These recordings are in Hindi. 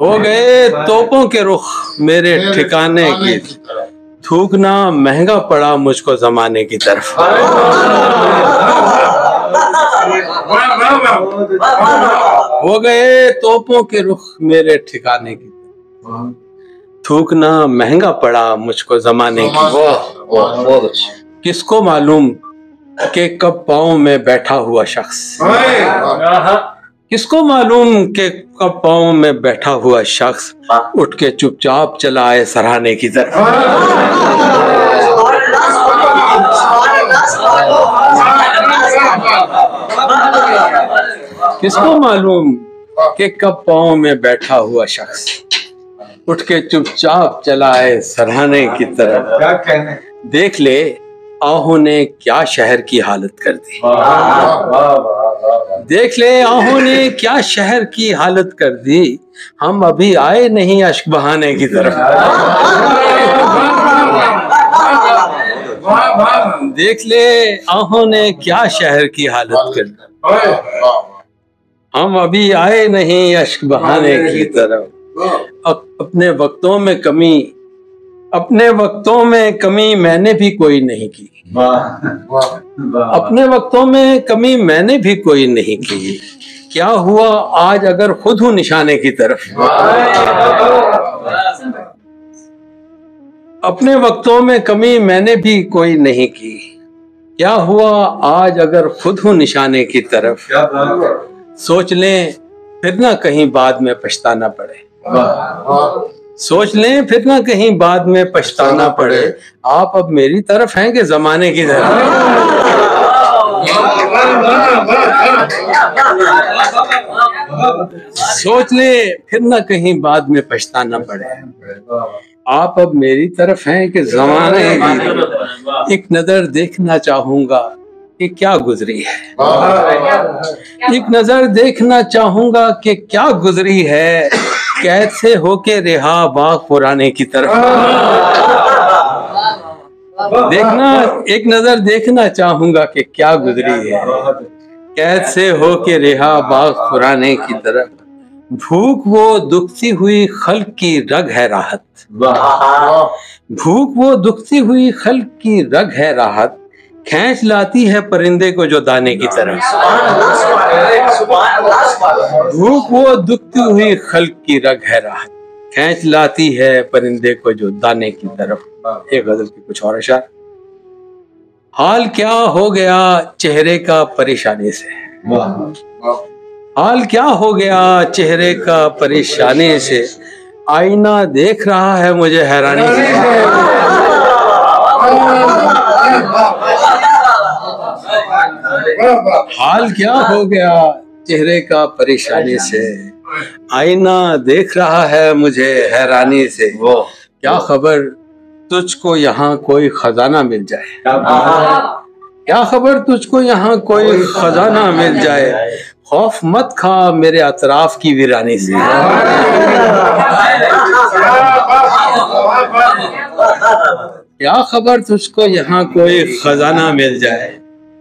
हो गए तोपों के रुख मेरे ठिकाने की, थूकना महंगा पड़ा मुझको जमाने की तरफ। हो गए तोपों के रुख मेरे ठिकाने की, थूकना महंगा पड़ा मुझको जमाने की। बहुत अच्छा। किसको मालूम कि कब पाँव में बैठा हुआ शख्स, किसको मालूम कि कब पाँव में बैठा हुआ शख्स उठ के चुपचाप चला आए सराहने की तरफ। किसको मालूम कि कब पाँव में बैठा हुआ शख्स उठ के चुपचाप चला आए सराहने की तरफ। क्या कहने, देख ले आहों ने क्या शहर की हालत कर दी, देख ले आहों ने क्या शहर की हालत कर दी, हम अभी आए नहीं अश्क बहाने की तरफ। देख ले आहों ने क्या शहर की हालत कर दी, हम अभी आए नहीं अश्क बहाने की तरफ। अपने वक्तों में कमी, अपने वक्तों में कमी मैंने भी कोई नहीं की, अपने वक्तों में कमी मैंने भी कोई नहीं की, क्या हुआ आज अगर खुद हूं निशाने की तरफ। अपने वक्तों में कमी मैंने भी कोई नहीं की, क्या हुआ आज अगर खुद हूं निशाने की तरफ। सोच लें फिर ना कहीं बाद में पछताना पड़े, सोच लें फिर ना कहीं बाद में पछताना पड़े, आप अब मेरी तरफ हैं कि जमाने की तरफ। सोच लें फिर ना कहीं बाद में पछताना पड़े, आप अब मेरी तरफ हैं कि जमाने की तरफ। एक नजर देखना चाहूंगा कि क्या गुजरी है, एक नजर देखना चाहूंगा कि क्या गुजरी है, कैद से होके रिहा बाग पुराने की तरफ। देखना एक नजर देखना चाहूंगा कि क्या गुजरी है, कैद से होके रिहा बाग पुराने की तरफ। भूख वो दुखती हुई खल्क की रग है राहत, भूख वो दुखती हुई खल्क की रग है राहत, खींच लाती है परिंदे को जो दाने की तरफ। भूख वो दुखती हुई खल्क की रग है राहत, खींच लाती है परिंदे को जो दाने की तरफ। एक गजल की कुछ और अशार। हाल क्या हो गया चेहरे का परेशानी से, हाल क्या हो गया चेहरे का परेशानी से, आईना देख रहा है मुझे हैरानी से। हाल क्या हो गया चेहरे का परेशानी से, आईना देख रहा है मुझे हैरानी से। क्या खबर तुझको यहाँ कोई खजाना मिल जाए, क्या खबर तुझको यहाँ कोई खजाना मिल जाए, खौफ मत खा मेरे अतराफ की वीरानी से। क्या खबर तुझको यहाँ कोई खजाना मिल जाए,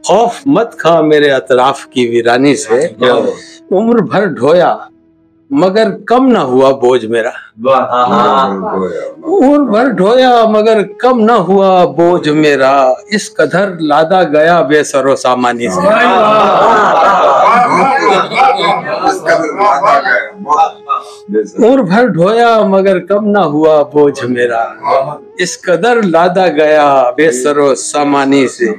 खौफ मत खा मेरे अतराफ की वीरानी से। उम्र भर ढोया मगर कम ना हुआ बोझ मेरा, उम्र भर ढोया मगर कम ना हुआ बोझ मेरा, इस कदर लादा गया बेसरो सामानी से। उम्र भर ढोया मगर कम ना हुआ बोझ मेरा, इस कदर लादा गया बेसरो सामानी से।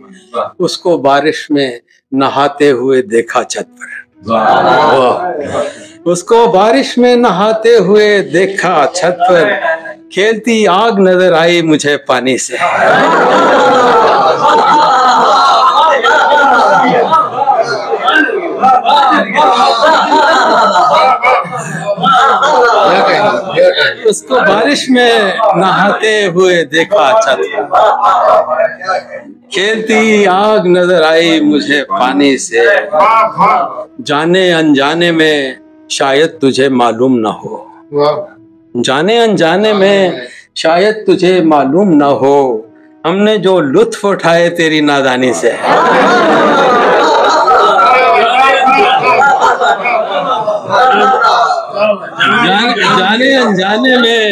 उसको बारिश में नहाते हुए देखा छत पर, उसको बारिश में नहाते हुए देखा छत पर, खेलती आग नजर आई मुझे पानी से। उसको बारिश में नहाते हुए देखा छत पर, खेलती आग नजर आई मुझे पानी से। जाने अनजाने में शायद तुझे मालूम ना हो, जाने अनजाने में शायद तुझे मालूम ना हो, हमने जो लुत्फ उठाए तेरी नादानी से। जाने अनजाने में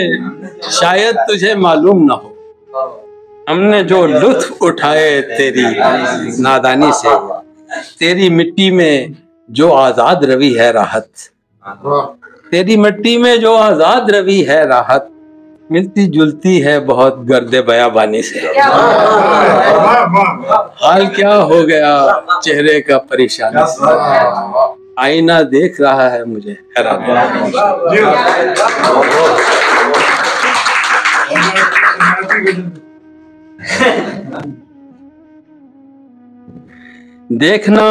शायद तुझे मालूम न हो, हमने जो लुत्फ उठाए तेरी नादानी से, तेरी मिट्टी में जो आजाद रवि है राहत, तेरी मिट्टी में जो आजाद रवि है राहत, मिलती जुलती है बहुत गर्दे बयाबानी से। हाल क्या हो गया चेहरे का परेशानी से, आईना देख रहा है मुझे हैरानी। देखना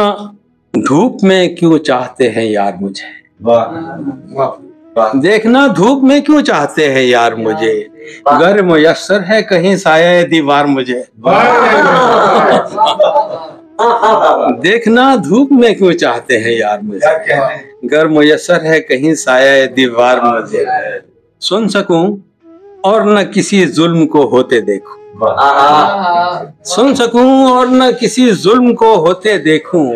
धूप में क्यों चाहते हैं यार मुझे, देखना धूप में क्यों चाहते हैं यार मुझे, घर मुयस्सर है कहीं साया दीवार मुझे। देखना धूप में क्यों चाहते हैं यार मुझे, घर मुयस्सर है कहीं साया दीवार मुझे। सुन सकूं और न किसी जुल्म को होते देखूं, सुन सकूं और न किसी जुल्म को होते देखूं,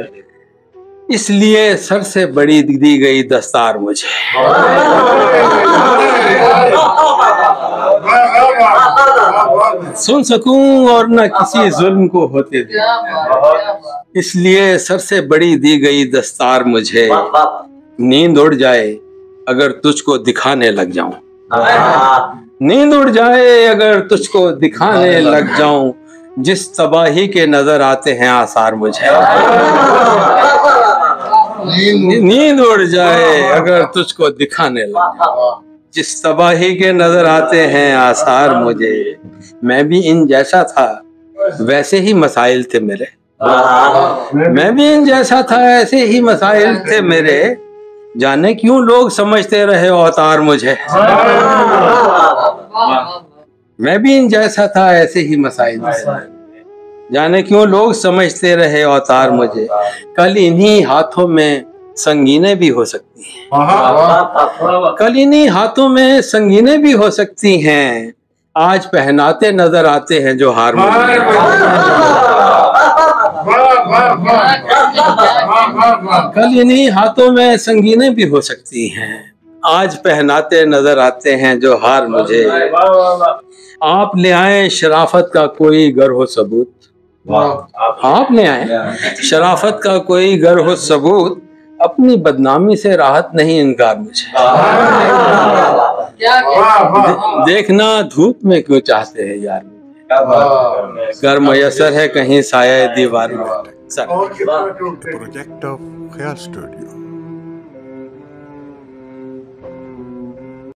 इसलिए सर से बड़ी दी गई दस्तार मुझे। सुन सकूं और न किसी जुल्म को होते देखूं, इसलिए सर से बड़ी दी गई दस्तार मुझे। नींद उड़ जाए अगर तुझको दिखाने लग जाऊं, नींद उड़ जाए अगर तुझको दिखाने लग जाऊं, जिस तबाही के नजर आते हैं आसार मुझे। नींद उड़ जाए अगर तुझको दिखाने लग जाऊं, जिस तबाही के नजर आते हैं आसार मुझे। मैं भी इन जैसा था वैसे ही मसाइल थे मेरे, मैं भी इन जैसा था ऐसे ही मसाइल थे मेरे, जाने क्यों लोग समझते रहे अवतार मुझे। मैं भी इन जैसा था ऐसे ही मसाइल थे, जाने क्यों लोग समझते रहे अवतार मुझे। कल इन्हीं हाथों में संगीनें भी हो सकती हैं, कल इन्हीं हाथों में संगीनें भी हो सकती हैं, आज पहनाते नजर आते हैं जो हार मुझे। कल इन्हीं हाथों में संगीनें भी हो सकती हैं, आज पहनाते नजर आते हैं जो हार मुझे। आप ले आए शराफत का कोई गर हो सबूत, आप ले आए शराफत का कोई गर हो सबूत, अपनी बदनामी से राहत नहीं इनकार मुझे। देखना धूप में क्यों चाहते हैं यार मुझे, घर मुयस्सर है कहीं साया दीवार में। प्रोजेक्ट ऑफ ख्याल स्टूडियो।